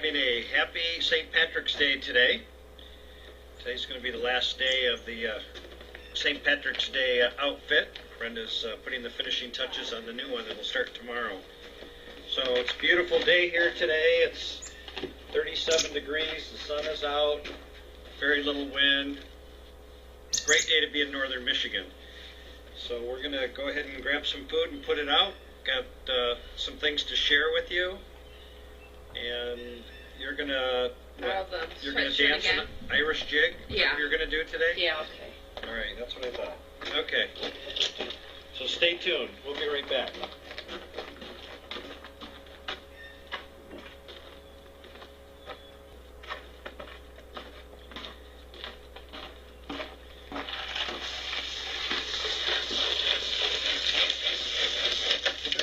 having a happy St. Patrick's Day today. Today's going to be the last day of the St. Patrick's Day outfit. Brenda's putting the finishing touches on the new one that will start tomorrow. So it's a beautiful day here today. It's 37 degrees, the sun is out, very little wind. Great day to be in northern Michigan. So we're going to go ahead and grab some food and put it out. Got some things to share with you. And you're going to dance an Irish jig? Yeah. You're going to do it today? Yeah, okay. All right, that's what I thought. Okay. So stay tuned. We'll be right back.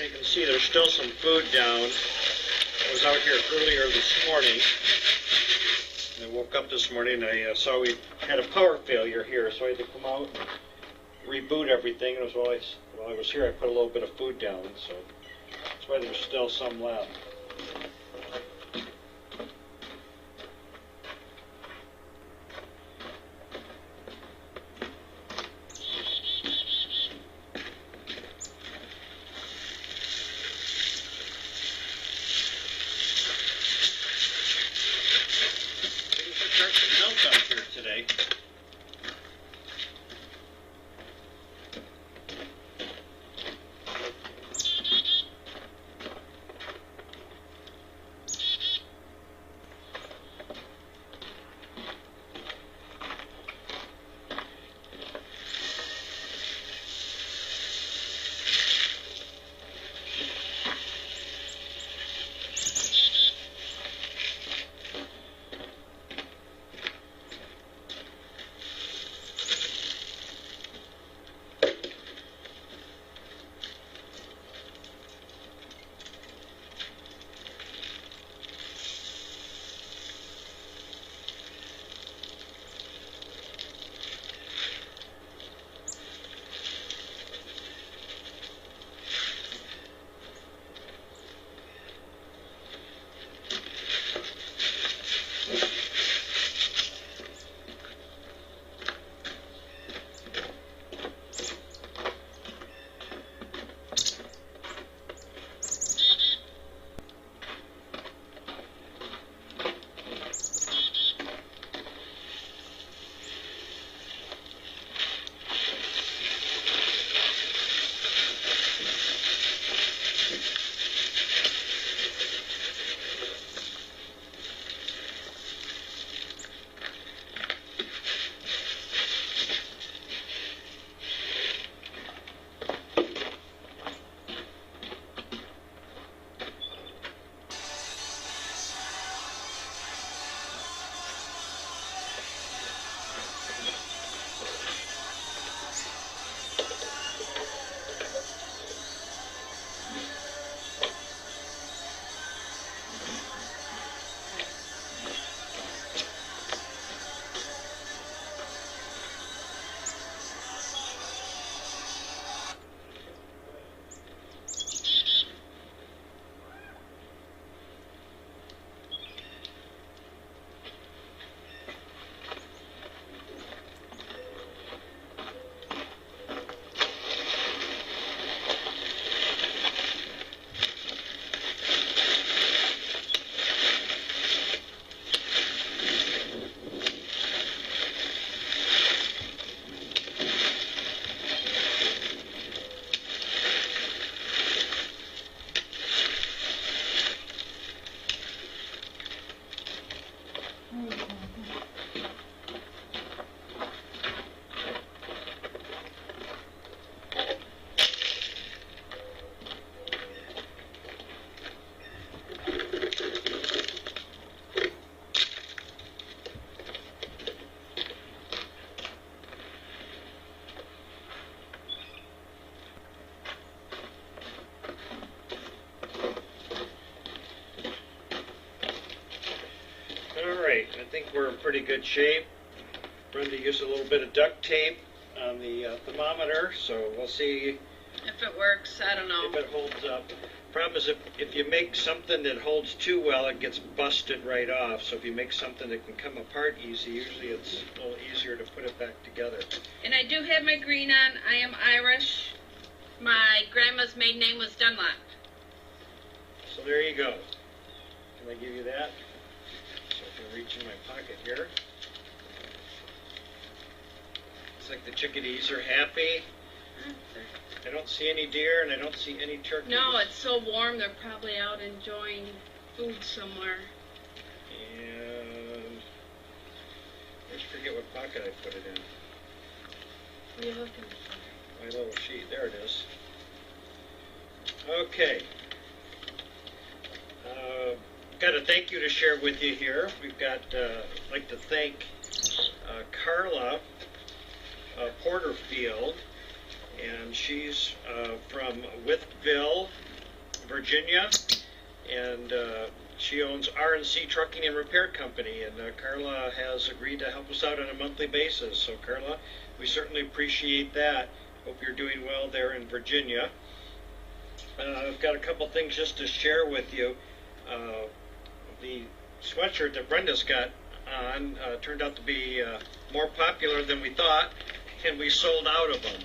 You can see there's still some food down. I was out here earlier this morning. I woke up this morning and I saw we had a power failure here, so I had to come out and reboot everything. And while I was here, I put a little bit of food down, so that's why there's still some left. Today. Alright, I think we're in pretty good shape. Brenda used a little bit of duct tape on the thermometer, so we'll see if it works. I don't know. if it holds up. Problem is if you make something that holds too well, it gets busted right off. So if you make something that can come apart easy, usually it's a little easier to put it back together. And I do have my green on. I am Irish. My grandma's maiden name was Dunlop. So there you go. Can I give you that? So I can reach in my pocket here. Looks like the chickadees are happy. I don't see any deer and I don't see any turkeys. No, it's so warm. They're probably out enjoying food somewhere. And I just forget what pocket I put it in. What are you looking for? My little sheet. There it is. Okay. Got a thank you to share with you here. We've got, I'd like to thank Carla Porterfield, and she's from Wytheville, Virginia, and she owns R&C Trucking and Repair Company, and Carla has agreed to help us out on a monthly basis. So Carla, we certainly appreciate that. Hope you're doing well there in Virginia. I've got a couple things just to share with you. The sweatshirt that Brenda's got on turned out to be more popular than we thought, and we sold out of them.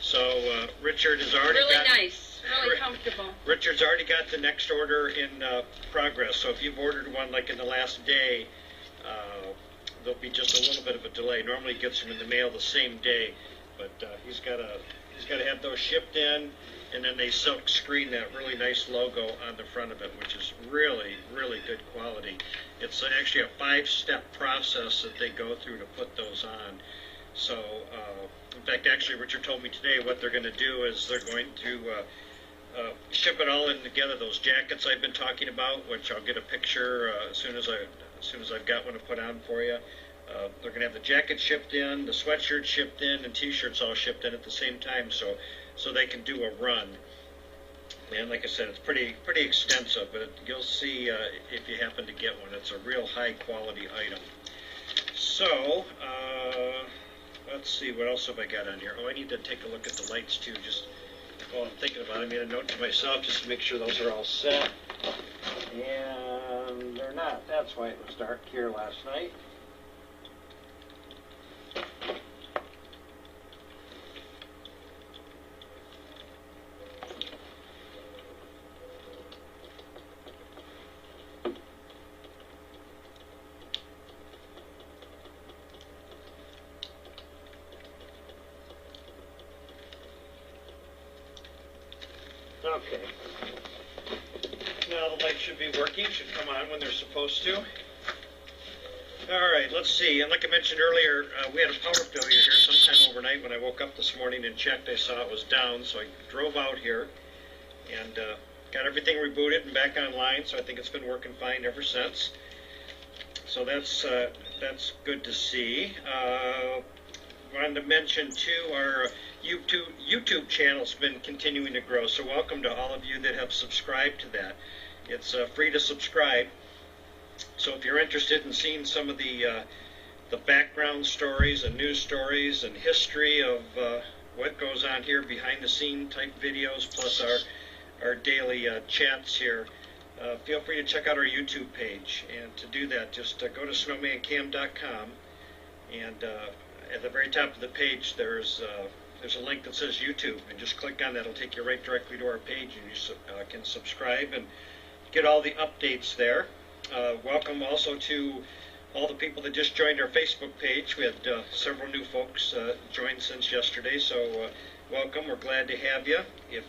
So Richard has already really got... nice, really comfortable. Richard's already got the next order in progress. So if you've ordered one like in the last day, there'll be just a little bit of a delay. Normally he gets them in the mail the same day, but he's got to have those shipped in, and then they silk screen that really nice logo on the front of it, which is really, really good quality. It's actually a 5-step process that they go through to put those on. So, in fact, actually, Richard told me today what they're going to do is they're going to ship it all in together. Those jackets I've been talking about, which I'll get a picture as soon as I've got one to put on for you. They're going to have the jacket shipped in, the sweatshirt shipped in, and T-shirts all shipped in at the same time, so they can do a run. And like I said, it's pretty extensive, but you'll see if you happen to get one. It's a real high-quality item. So, let's see, what else have I got on here? Oh, I need to take a look at the lights, too, just while I'm thinking about it. I made a note to myself just to make sure those are all set. And they're not. That's why it was dark here last night. Okay. Now the lights should be working, should come on when they're supposed to. All right, let's see. And like I mentioned earlier, we had a power failure here sometime overnight. When I woke up this morning and checked, I saw it was down, so I drove out here and got everything rebooted and back online, so I think it's been working fine ever since. So that's good to see. Wanted to mention, too, our YouTube channel's been continuing to grow, so welcome to all of you that have subscribed to that. It's free to subscribe, so if you're interested in seeing some of the background stories and news stories and history of what goes on here, behind-the-scene type videos, plus our daily chats here, feel free to check out our YouTube page. And to do that, just go to snowmancam.com, and at the very top of the page, there's a link that says YouTube, and just click on that. It'll take you right directly to our page, and you can subscribe and get all the updates there. Welcome also to all the people that just joined our Facebook page. We had several new folks join since yesterday, so welcome. We're glad to have you. If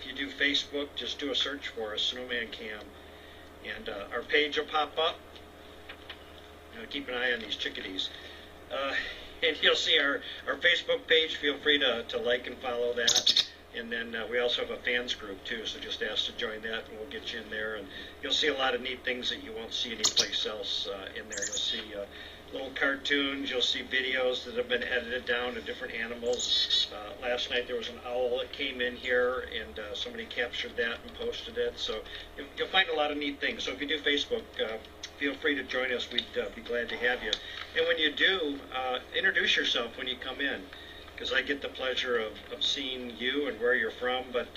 you do Facebook, just do a search for us, Snowman Cam, and our page will pop up. Keep an eye on these chickadees. And you'll see our Facebook page. Feel free to like and follow that. And then we also have a fans group, too, so just ask to join that, and we'll get you in there. And you'll see a lot of neat things that you won't see anyplace else in there. You'll see little cartoons. You'll see videos that have been edited down to different animals. Last night there was an owl that came in here, and somebody captured that and posted it. So you'll find a lot of neat things. So if you do Facebook, feel free to join us. We'd be glad to have you. And when you do, introduce yourself when you come in, because I get the pleasure of seeing you and where you're from, but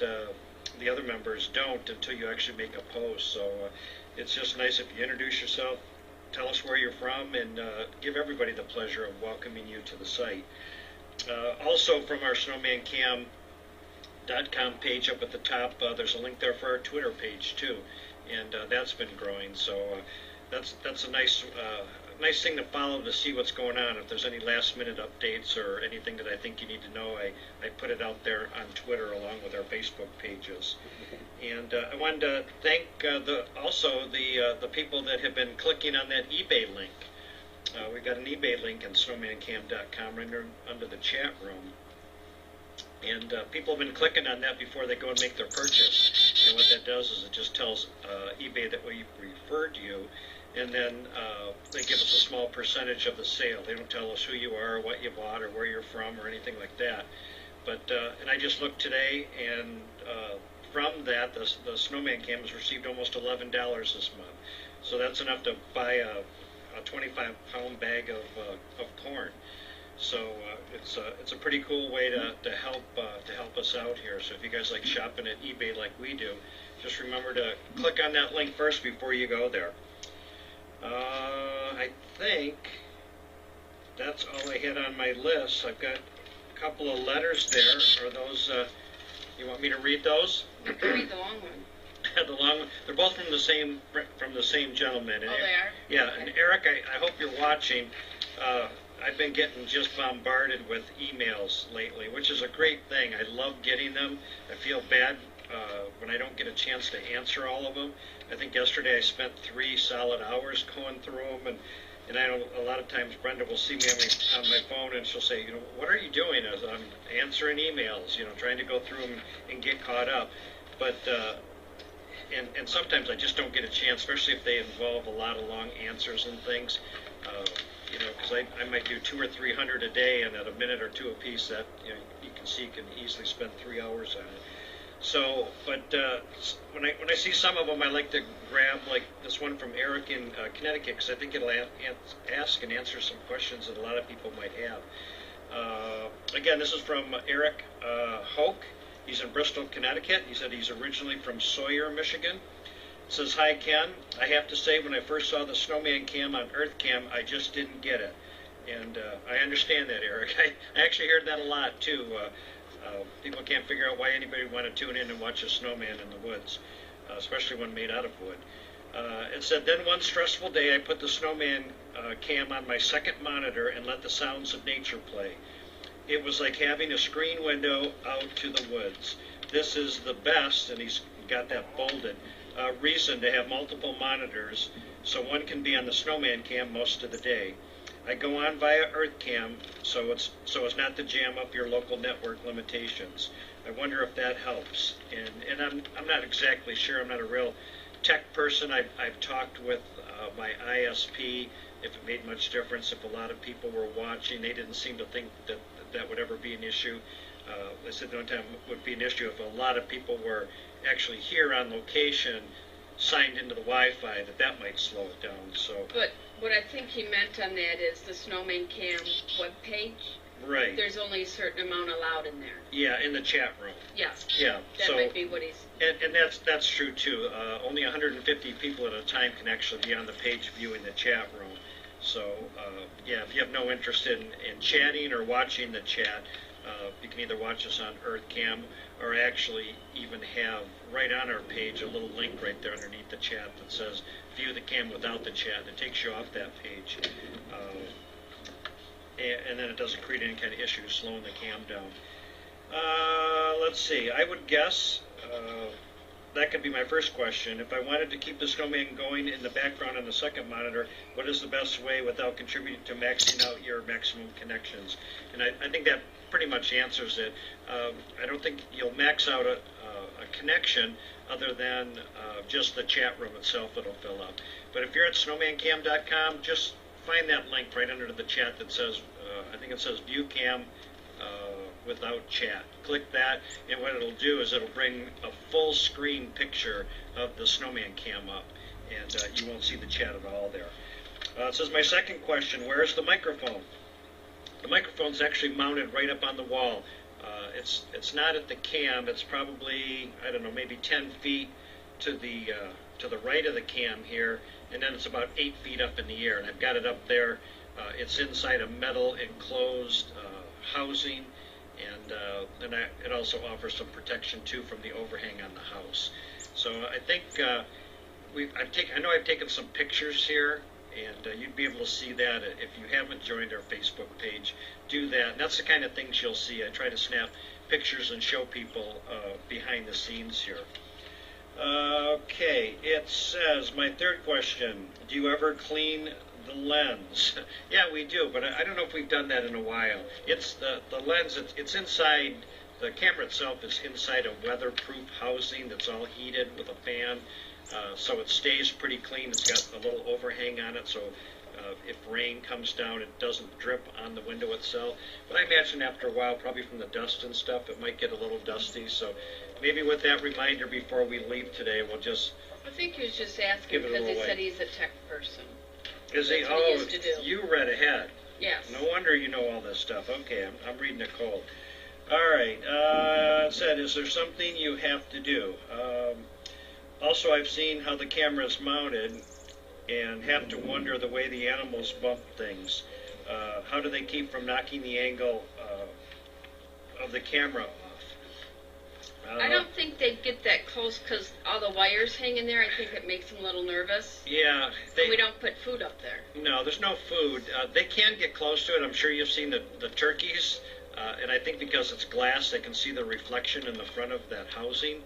the other members don't until you actually make a post. So it's just nice if you introduce yourself, tell us where you're from, and give everybody the pleasure of welcoming you to the site. Also, from our snowmancam.com page up at the top, there's a link there for our Twitter page too, and that's been growing. So that's a nice thing to follow to see what's going on. If there's any last-minute updates or anything that I think you need to know, I put it out there on Twitter along with our Facebook pages. And I wanted to thank also the people that have been clicking on that eBay link. We've got an eBay link on snowmancam.com right under the chat room. And people have been clicking on that before they go and make their purchase. And what that does is it just tells eBay that we referred you, and then they give us a small percentage of the sale. They don't tell us who you are, or what you bought, or where you're from, or anything like that. But and I just looked today, and from that, the Snowman Cam has received almost $11 this month. So that's enough to buy a 25-pound bag of corn. So it's a pretty cool way to help us out here. So if you guys like shopping at eBay like we do, just remember to click on that link first before you go there. I think that's all I had on my list. I've got a couple of letters there. Are those? You want me to read those? You can read the long one. The long one. They're both from the same gentleman. And oh, they are? Yeah, okay. And Eric, I hope you're watching. I've been getting just bombarded with emails lately, which is a great thing. I love getting them. I feel bad when I don't get a chance to answer all of them. I think yesterday I spent 3 solid hours going through them, and I know a lot of times Brenda will see me on my phone and she'll say, what are you doing? As I'm answering emails, trying to go through them and get caught up. But and sometimes I just don't get a chance, especially if they involve a lot of long answers and things. Because I might do 200 or 300 a day, and at a minute or two a piece, that you can see can easily spend 3 hours on it. So, but when I see some of them, I like to grab like this one from Eric in Connecticut, because I think it'll ask and answer some questions that a lot of people might have. Again, this is from Eric Hoke. He's in Bristol, Connecticut. He said he's originally from Sawyer, Michigan. It says, "Hi, Ken. I have to say, when I first saw the Snowman Cam on Earth Cam, I just didn't get it." And I understand that, Eric. I actually heard that a lot, too. People can't figure out why anybody would want to tune in and watch a snowman in the woods, especially one made out of wood. It said, "Then one stressful day, I put the Snowman Cam on my second monitor and let the sounds of nature play. It was like having a screen window out to the woods. This is the best," and he's got that bolded, "reason to have multiple monitors so one can be on the Snowman Cam most of the day. I go on via Earth Cam so as not to jam up your local network limitations. I wonder if that helps." And I'm not exactly sure. I'm not a real tech person. I've talked with my ISP if it made much difference. If a lot of people were watching, they didn't seem to think that would ever be an issue. They said the only time it would be an issue if a lot of people were actually here on location, signed into the Wi-Fi, that might slow it down. So. But what I think he meant on that is the Snowman Cam webpage. Right. There's only a certain amount allowed in there. Yeah, in the chat room. Yes. Yeah. That might be what he's. And that's true too. Only 150 people at a time can actually be on the page viewing the chat room. So yeah, if you have no interest in chatting or watching the chat, you can either watch us on Earth Cam or actually even have right on our page a little link right there underneath the chat that says view the cam without the chat. It takes you off that page. And then it doesn't create any kind of issues slowing the cam down. Let's see. I would guess that could be my first question. If I wanted to keep the Snowman going in the background on the second monitor, what is the best way without contributing to maxing out your maximum connections? And I think that pretty much answers it. I don't think you'll max out a connection other than just the chat room itself that'll fill up. But if you're at snowmancam.com, just find that link right under the chat that says, I think it says View Cam without chat. Click that, and what it'll do is it'll bring a full screen picture of the Snowman Cam up, and you won't see the chat at all there. It says, my second question, where's the microphone? The microphone's actually mounted right up on the wall. It's not at the cam. It's probably, I don't know, maybe 10 feet to the right of the cam here, and then it's about 8 feet up in the air. And I've got it up there. It's inside a metal enclosed housing, and it also offers some protection too from the overhang on the house. So I think I know I've taken some pictures here, and you'd be able to see that if you haven't joined our Facebook page. Do that. And that's the kind of things you'll see. I try to snap pictures and show people behind the scenes here. Okay, it says, my third question, do you ever clean the lens? Yeah, we do, but I don't know if we've done that in a while. It's the lens, it's inside, the camera itself is inside a weatherproof housing that's all heated with a fan, so it stays pretty clean. It's got a little overhang on it, so if rain comes down, it doesn't drip on the window itself. But I imagine after a while, probably from the dust and stuff, it might get a little dusty. So maybe with that reminder before we leave today, we'll just I think he was just asking because he said he's a tech person. Is he? That's what he used to do. You read ahead. Yes. No wonder you know all this stuff. Okay, I'm reading it cold. All right. It said, is there something you have to do? Also, I've seen how the camera is mounted and have to wonder the way the animals bump things. How do they keep from knocking the angle of the camera off? I don't think they'd get that close because all the wires hang in there. I think it makes them a little nervous. Yeah. We don't put food up there. No, there's no food. They can get close to it. I'm sure you've seen the turkeys, and I think because it's glass, they can see the reflection in the front of that housing,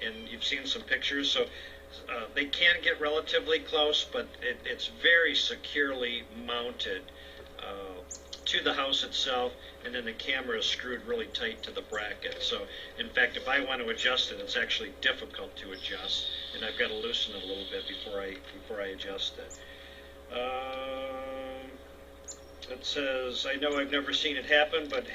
and you've seen some pictures. So they can get relatively close, but it's very securely mounted to the house itself, and then the camera is screwed really tight to the bracket. So, in fact, if I want to adjust it, it's actually difficult to adjust, and I've got to loosen it a little bit before I adjust it. It says, I know I've never seen it happen, but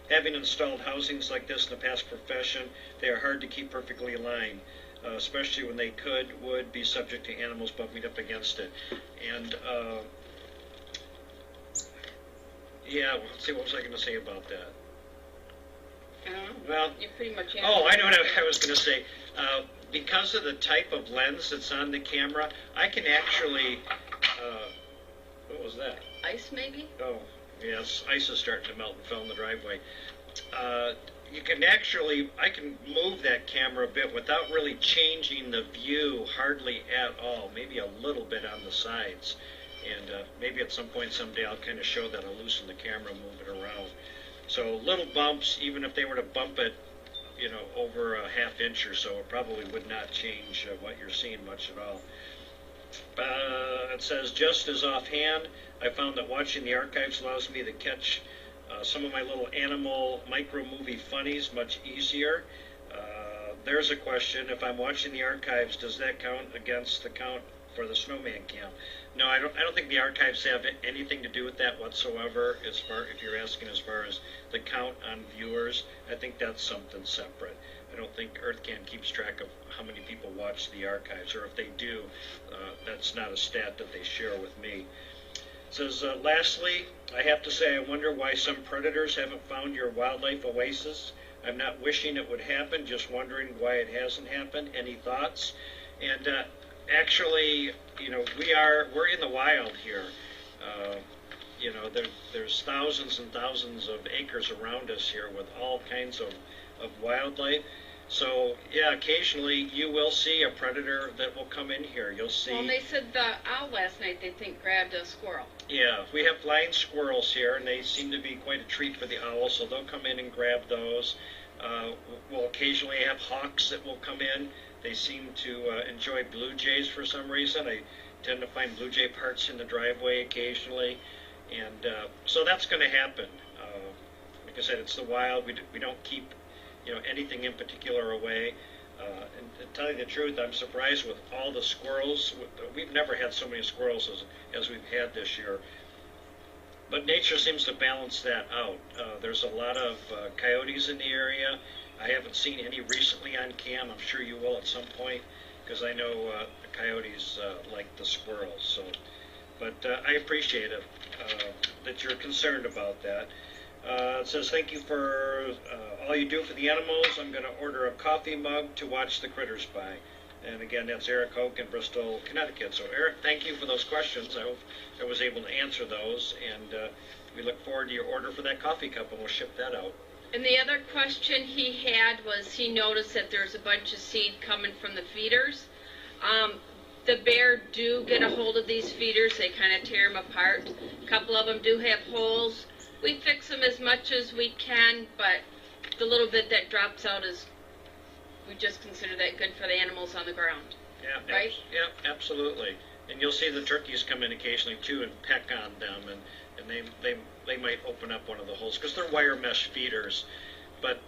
having installed housings like this in the past profession, they are hard to keep perfectly aligned. Especially when they would be subject to animals bumping up against it. And, yeah, well, let's see, what was I going to say about that? I don't know. Well, You pretty much answered. Oh, I know what I was going to say. Because of the type of lens that's on the camera, I can actually, what was that? Ice, maybe? Oh, yes, ice is starting to melt and fell in the driveway. You can actually, I can move that camera a bit without really changing the view hardly at all, maybe a little bit on the sides. And maybe at some point someday I'll kind of show that. I'll loosen the camera, move it around. So little bumps, even if they were to bump it, you know, over a half inch or so, it probably would not change what you're seeing much at all. It says, just as offhand, I found that watching the archives allows me to catch some of my little animal micro-movie funnies much easier. There's a question. If I'm watching the archives, does that count against the count for the Snowman cam? No, I don't think the archives have anything to do with that whatsoever. If you're asking as far as the count on viewers, I think that's something separate. I don't think EarthCam keeps track of how many people watch the archives, or if they do, that's not a stat that they share with me. It says, lastly, I have to say I wonder why some predators haven't found your wildlife oasis. I'm not wishing it would happen, just wondering why it hasn't happened. Any thoughts? And actually, you know, we're in the wild here. You know, there's thousands and thousands of acres around us here with all kinds of wildlife. So, yeah, occasionally you will see a predator that will come in here. You'll see. Well, they said the owl last night they think grabbed a squirrel. Yeah, we have flying squirrels here, and they seem to be quite a treat for the owls, so they'll come in and grab those. We'll occasionally have hawks that will come in. They seem to enjoy blue jays for some reason. I tend to find blue jay parts in the driveway occasionally, and so that's going to happen. Like I said, it's the wild. We don't keep, you know, anything in particular away. And to tell you the truth, I'm surprised with all the squirrels. We've never had so many squirrels as we've had this year. But nature seems to balance that out. There's a lot of coyotes in the area. I haven't seen any recently on cam. I'm sure you will at some point, because I know the coyotes like the squirrels. So, but I appreciate it that you're concerned about that. It says, thank you for all you do for the animals. I'm going to order a coffee mug to watch the critters by. And again, that's Eric Hoke in Bristol, Connecticut. So Eric, thank you for those questions. I hope I was able to answer those. And we look forward to your order for that coffee cup, and we'll ship that out. And the other question he had was he noticed that there's a bunch of seed coming from the feeders. The bear do get a hold of these feeders. They kind of tear them apart. A couple of them do have holes. We fix them as much as we can, but the little bit that drops out is, we just consider that good for the animals on the ground. Yeah, right? Yeah, absolutely. And you'll see the turkeys come in occasionally too and peck on them, and they might open up one of the holes because they're wire mesh feeders. But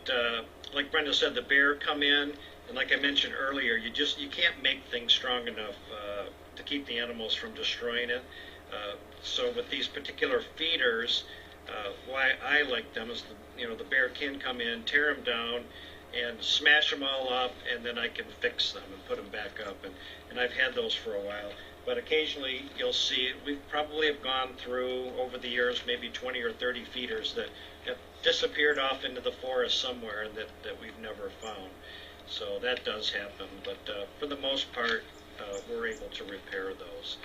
like Brenda said, the bear come in, and like I mentioned earlier, you can't make things strong enough to keep the animals from destroying it. So with these particular feeders, why I like them is the bear can come in, tear them down, and smash them all up, and then I can fix them and put them back up. And I've had those for a while. But occasionally you'll see, we probably have gone through over the years maybe 20 or 30 feeders that have disappeared off into the forest somewhere that we've never found. So that does happen, but for the most part, we're able to repair those.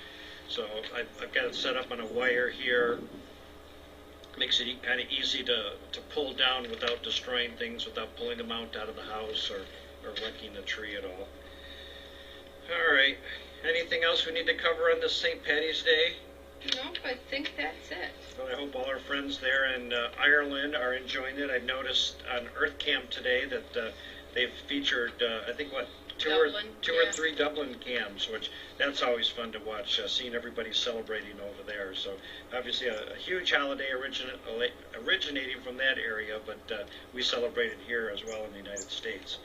So I've got it set up on a wire here. Makes it kind of easy to pull down without destroying things, without pulling them out of the house or wrecking the tree at all. All right. Anything else we need to cover on this St. Patty's Day? Nope, I think that's it. Well, I hope all our friends there in Ireland are enjoying it. I've noticed on Earth Camp today that they've featured, I think, two or three Dublin cams, which that's always fun to watch, seeing everybody celebrating over there. So obviously a huge holiday originating from that area, but we celebrate it here as well in the United States.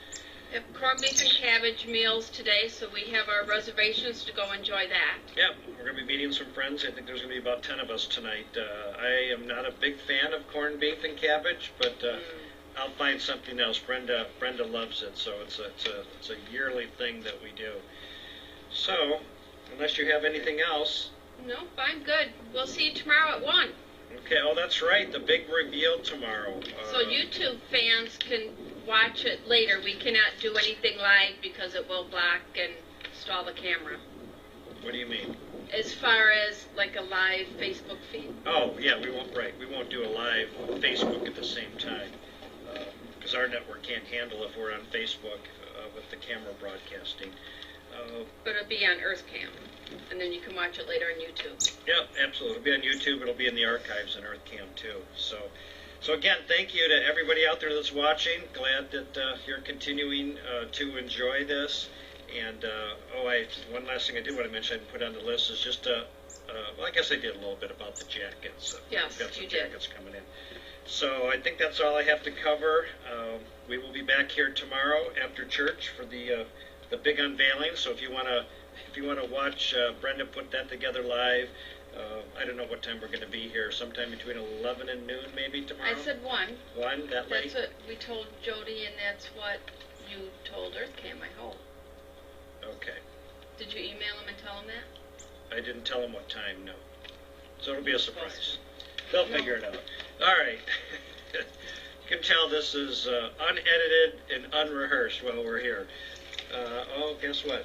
Yep, corned beef and cabbage meals today, so we have our reservations to go enjoy that. Yep, we're going to be meeting some friends. I think there's going to be about 10 of us tonight. I am not a big fan of corned beef and cabbage, but I'll find something else. Brenda loves it, so it's a yearly thing that we do. So, unless you have anything else. Nope, I'm good. We'll see you tomorrow at 1. Okay, oh, that's right, the big reveal tomorrow. So YouTube fans can watch it later. We cannot do anything live because it will block and stall the camera. What do you mean? As far as like a live Facebook feed. Oh, yeah, we won't do a live Facebook at the same time. Because our network can't handle if we're on Facebook with the camera broadcasting. But it'll be on EarthCam, and then you can watch it later on YouTube. Yep, absolutely. It'll be on YouTube. It'll be in the archives on EarthCam too. So again, thank you to everybody out there that's watching. Glad that you're continuing to enjoy this. And one last thing I did want to mention I put on the list is just well, I guess I did a little bit about the jackets. Yes, we've got some you did. jackets coming in. So I think that's all I have to cover. We will be back here tomorrow after church for the big unveiling. So if you want to watch Brenda put that together live, I don't know what time we're going to be here. Sometime between 11 and noon, maybe tomorrow. I said 1. 1 that late. That's what we told Jody, and that's what you told EarthCam. I hope. Okay. Did you email him and tell him that? I didn't tell him what time. No. So it'll be a surprise. They'll figure it out. All right. You can tell this is unedited and unrehearsed while we're here. Oh, guess what?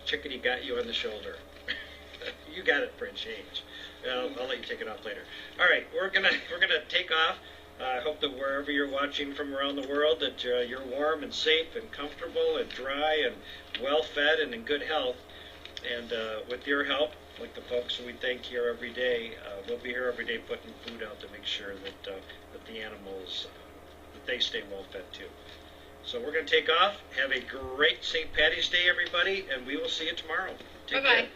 Chickadee got you on the shoulder. You got it for a change. I'll let you take it off later. All right, we're gonna take off. I hope that wherever you're watching from around the world, that you're warm and safe and comfortable and dry and well fed and in good health. And with your help, like the folks we thank here every day, we'll be here every day putting food out to make sure that that the animals that they stay well fed too. So we're going to take off. Have a great St. Patty's Day, everybody, and we will see you tomorrow. Take care. Bye-bye.